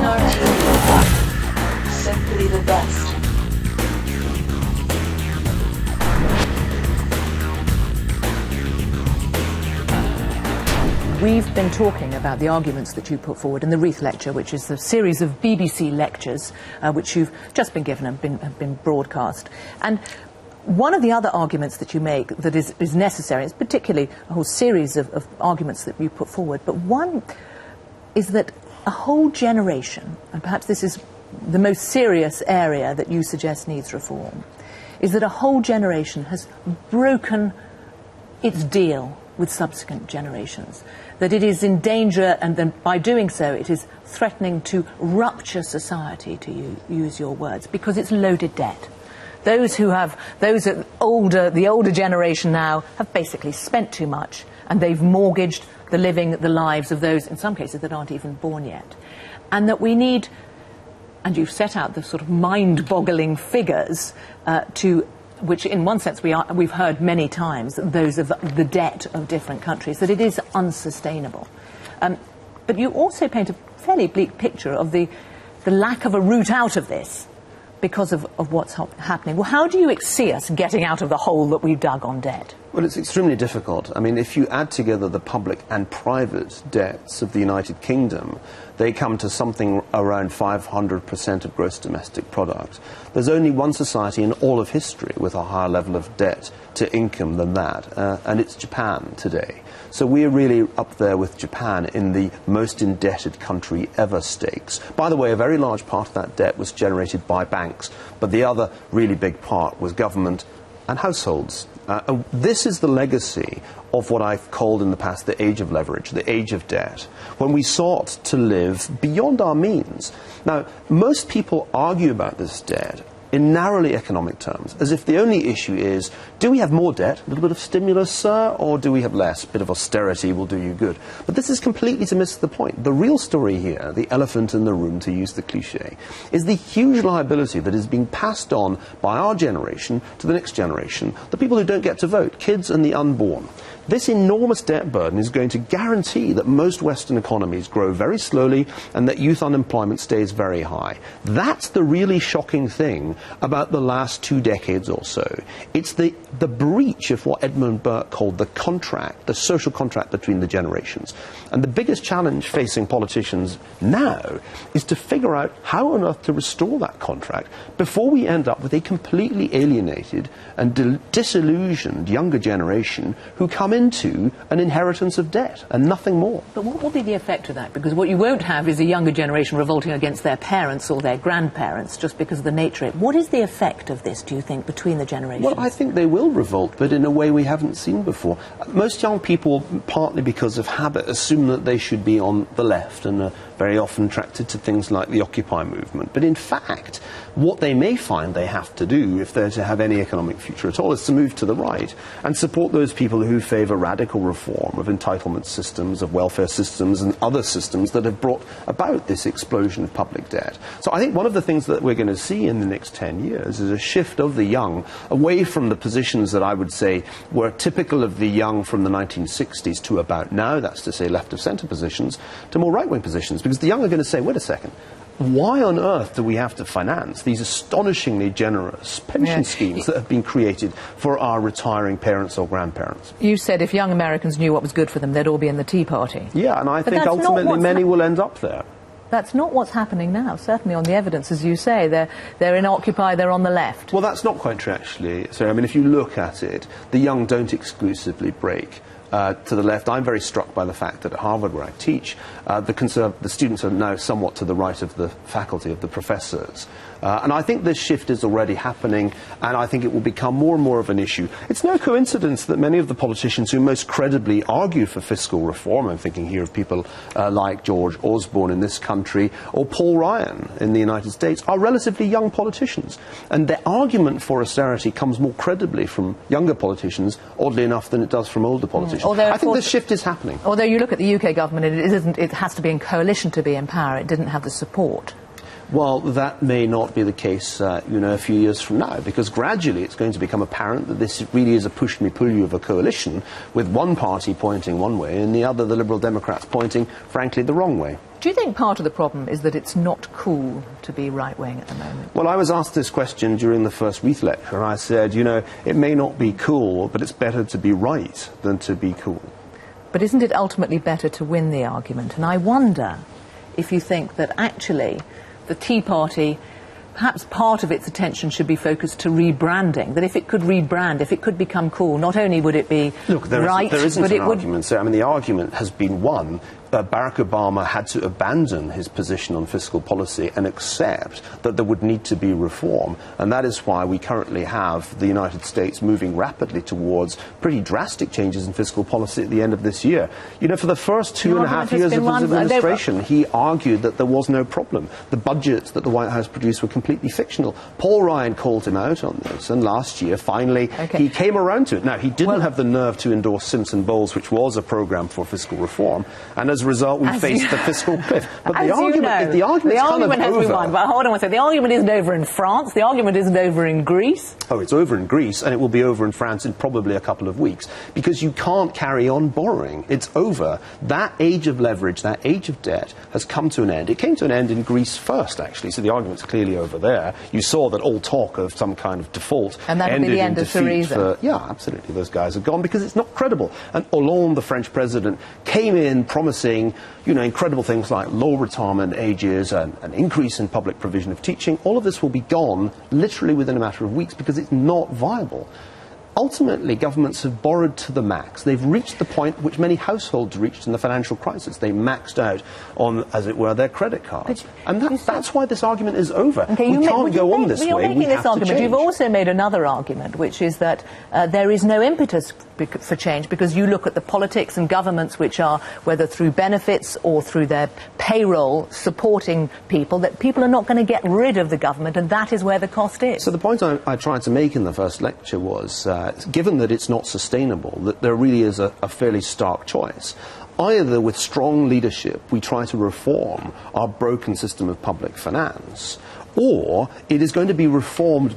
Gunnar TV. Simply the best. We've been talking about the arguments that you put forward in the Wreath Lecture, which is a series of BBC lectures which you've just been given and have been broadcast. And one of the other arguments that you make that is necessary, it's particularly a whole series of arguments that you put forward, but one is that a whole generation, and perhaps this is the most serious area that you suggest needs reform, is that a whole generation has broken its deal with subsequent generations, that it is in danger, and then by doing so it is threatening to rupture society, to use your words, because it's loaded debt. The older generation now have basically spent too much, and they've mortgaged the lives of those, in some cases, that aren't even born yet. And that we need, and you've set out the sort of mind-boggling figures which in one sense we've heard many times, those of the debt of different countries, that it is unsustainable. But you also paint a fairly bleak picture of the lack of a route out of this because of what's happening. Well, how do you see us getting out of the hole that we've dug on debt? Well, it's extremely difficult. I mean, if you add together the public and private debts of the United Kingdom, they come to something around 500% of gross domestic product. There's only one society in all of history with a higher level of debt to income than that, and it's Japan today. So we're really up there with Japan in the most indebted country ever stakes. By the way, a very large part of that debt was generated by banks, but the other really big part was government and households. This is the legacy of what I've called in the past the age of leverage, the age of debt, when we sought to live beyond our means. Now, most people argue about this debt in narrowly economic terms, as if the only issue is, do we have more debt, a little bit of stimulus, sir, or do we have less? A bit of austerity will do you good. But this is completely to miss the point. The real story here, the elephant in the room, to use the cliche, is the huge liability that is being passed on by our generation to the next generation, the people who don't get to vote, kids and the unborn. This enormous debt burden is going to guarantee that most Western economies grow very slowly and that youth unemployment stays very high. That's the really shocking thing about the last 2 decades or so. It's the breach of what Edmund Burke called the contract, the social contract between the generations. And the biggest challenge facing politicians now is to figure out how on earth to restore that contract before we end up with a completely alienated and disillusioned younger generation who come into an inheritance of debt and nothing more. But what will be the effect of that? Because what you won't have is a younger generation revolting against their parents or their grandparents just because of the nature of it. What is the effect of this, do you think, between the generations? Well, I think they will revolt, but in a way we haven't seen before. Most young people, partly because of habit, assume that they should be on the left and are very often attracted to things like the Occupy movement. But in fact, what they may find they have to do, if they're to have any economic future at all, is to move to the right and support those people who favour radical reform of entitlement systems, of welfare systems and other systems that have brought about this explosion of public debt. So I think one of the things that we're going to see in the next 10 years is a shift of the young away from the positions that I would say were typical of the young from the 1960s to about now, that's to say left of centre positions, to more right-wing positions. Because the young are going to say, wait a second, why on earth do we have to finance these astonishingly generous pension schemes that have been created for our retiring parents or grandparents? You said if young Americans knew what was good for them, they'd all be in the Tea Party. Yeah, and I think ultimately many will end up there. That's not what's happening now, certainly on the evidence, as you say. They're in Occupy, they're on the left. Well, that's not quite true, actually. So, I mean, if you look at it, the young don't exclusively break to the left. I'm very struck by the fact that at Harvard, where I teach, the students are now somewhat to the right of the faculty, of the professors. And I think this shift is already happening, and I think it will become more and more of an issue. It's no coincidence that many of the politicians who most credibly argue for fiscal reform, I'm thinking here of people like George Osborne in this country, or Paul Ryan in the United States, are relatively young politicians. And their argument for austerity comes more credibly from younger politicians, oddly enough, than it does from older politicians. I think this shift is happening. Although you look at the UK government, it has to be in coalition to be in power. It didn't have the support. Well, that may not be the case, a few years from now, because gradually it's going to become apparent that this really is a push-me-pull-you of a coalition, with one party pointing one way and the other, the Liberal Democrats, pointing, frankly, the wrong way. Do you think part of the problem is that it's not cool to be right-wing at the moment? Well, I was asked this question during the first Reith lecture, and I said, you know, it may not be cool, but it's better to be right than to be cool. But isn't it ultimately better to win the argument? And I wonder if you think that actually the Tea Party, perhaps part of its attention should be focused to rebranding, that if it could rebrand, if it could become cool, not only would it be right, there isn't but an it would... argument. So, I mean, the argument has been won. Barack Obama had to abandon his position on fiscal policy and accept that there would need to be reform. And that is why we currently have the United States moving rapidly towards pretty drastic changes in fiscal policy at the end of this year. You know, for the first 2.5 years of his administration, he argued that there was no problem. The budgets that the White House produced were completely fictional. Paul Ryan called him out on this, and last year, finally, he came around to it. Now, he didn't have the nerve to endorse Simpson-Bowles, which was a program for fiscal reform, and as a result, we faced the fiscal cliff. But the argument has been won. But hold on one second. The argument isn't over in France. The argument isn't over in Greece. Oh, it's over in Greece, and it will be over in France in probably a couple of weeks, because you can't carry on borrowing. It's over. That age of leverage, that age of debt, has come to an end. It came to an end in Greece first, actually, so the argument's clearly over there. You saw that all talk of some kind of default and that would be the end of Syriza. Yeah, absolutely. Those guys are gone because it's not credible. And Hollande, the French president, came in promising, you know, incredible things like low retirement ages and an increase in public provision of teaching. All of this will be gone literally within a matter of weeks because it's not viable. Ultimately, governments have borrowed to the max. They've reached the point which many households reached in the financial crisis. They maxed out on, as it were, their credit cards. And that's why this argument is over. Okay, we can't go on this way. You're making this argument. You've also made another argument, which is that there is no impetus for change because you look at the politics and governments which are, whether through benefits or through their payroll, supporting people, that people are not going to get rid of the government, and that is where the cost is. So the point I tried to make in the first lecture was, given that it's not sustainable, that there really is a fairly stark choice. Either with strong leadership we try to reform our broken system of public finance, or it is going to be reformed,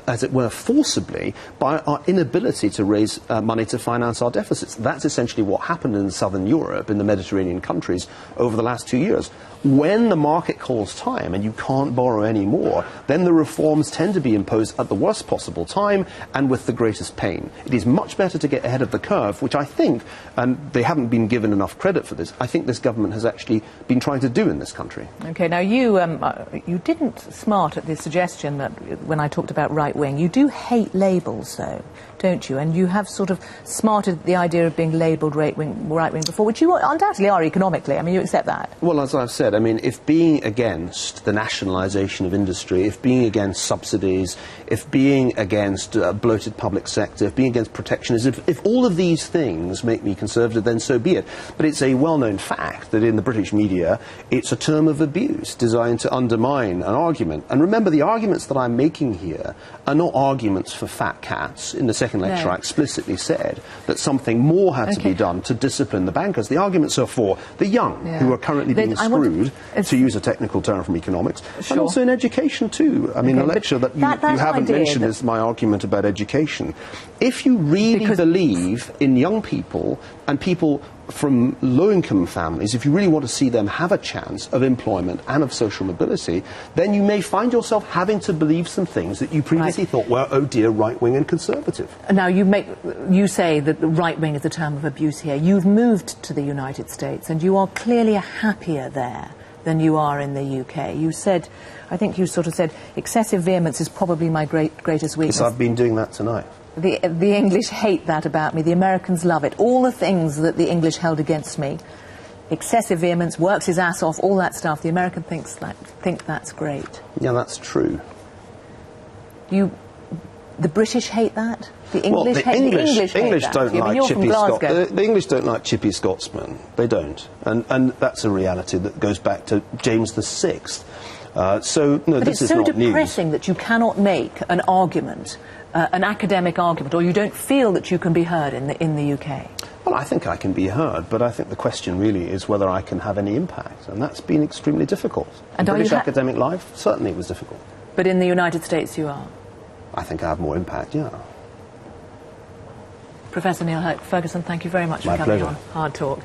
as it were, forcibly by our inability to raise money to finance our deficits. That's essentially what happened in southern Europe, in the Mediterranean countries, over the last 2 years. When the market calls time and you can't borrow any more, then the reforms tend to be imposed at the worst possible time and with the greatest pain. It is much better to get ahead of the curve, which I think, and they haven't been given enough credit for this, I think this government has actually been trying to do in this country. Okay, now you didn't smart at the suggestion that when I talked about right-wing, you do hate labels, though, don't you? And you have sort of smarted at the idea of being labelled right-wing before, which you undoubtedly are economically. I mean, you accept that. Well, as I've said, I mean, if being against the nationalisation of industry, if being against subsidies, if being against bloated public sector, if being against protectionism, if all of these things make me conservative, then so be it. But it's a well-known fact that in the British media, it's a term of abuse designed to undermine an argument. And remember, the arguments that I'm making here are not arguments for fat cats. In the second lecture, I explicitly said that something more had to be done to discipline the bankers. The arguments are for the young, who are currently being screwed, to use a technical term from economics, and also in education too. I mean, the lecture that you haven't mentioned is my argument about education. If you really believe in young people and people from low-income families, if you really want to see them have a chance of employment and of social mobility, then you may find yourself having to believe some things that you previously thought were, oh dear, right-wing and conservative. Now, you say that right-wing is a term of abuse here. You've moved to the United States, and you are clearly happier there than you are in the UK. You said, I think you sort of said, excessive vehemence is probably my greatest weakness. Yes, I've been doing that tonight. The English hate that about me. The Americans love it. All the things that the English held against me, excessive vehemence, works his ass off, all that stuff, the American think that's great. Yeah, that's true. The British hate that? The English the English don't like chippy Scotsmen. The English don't like chippy Scotsmen. They don't. And that's a reality that goes back to James VI. So, no, this is not news. But it's so depressing that you cannot make an argument, an academic argument, or you don't feel that you can be heard in the UK. Well, I think I can be heard, but I think the question really is whether I can have any impact, and that's been extremely difficult. And British academic life, certainly was difficult. But in the United States you are? I think I have more impact, yeah. Professor Niall Ferguson, thank you very much for coming on Hard Talk.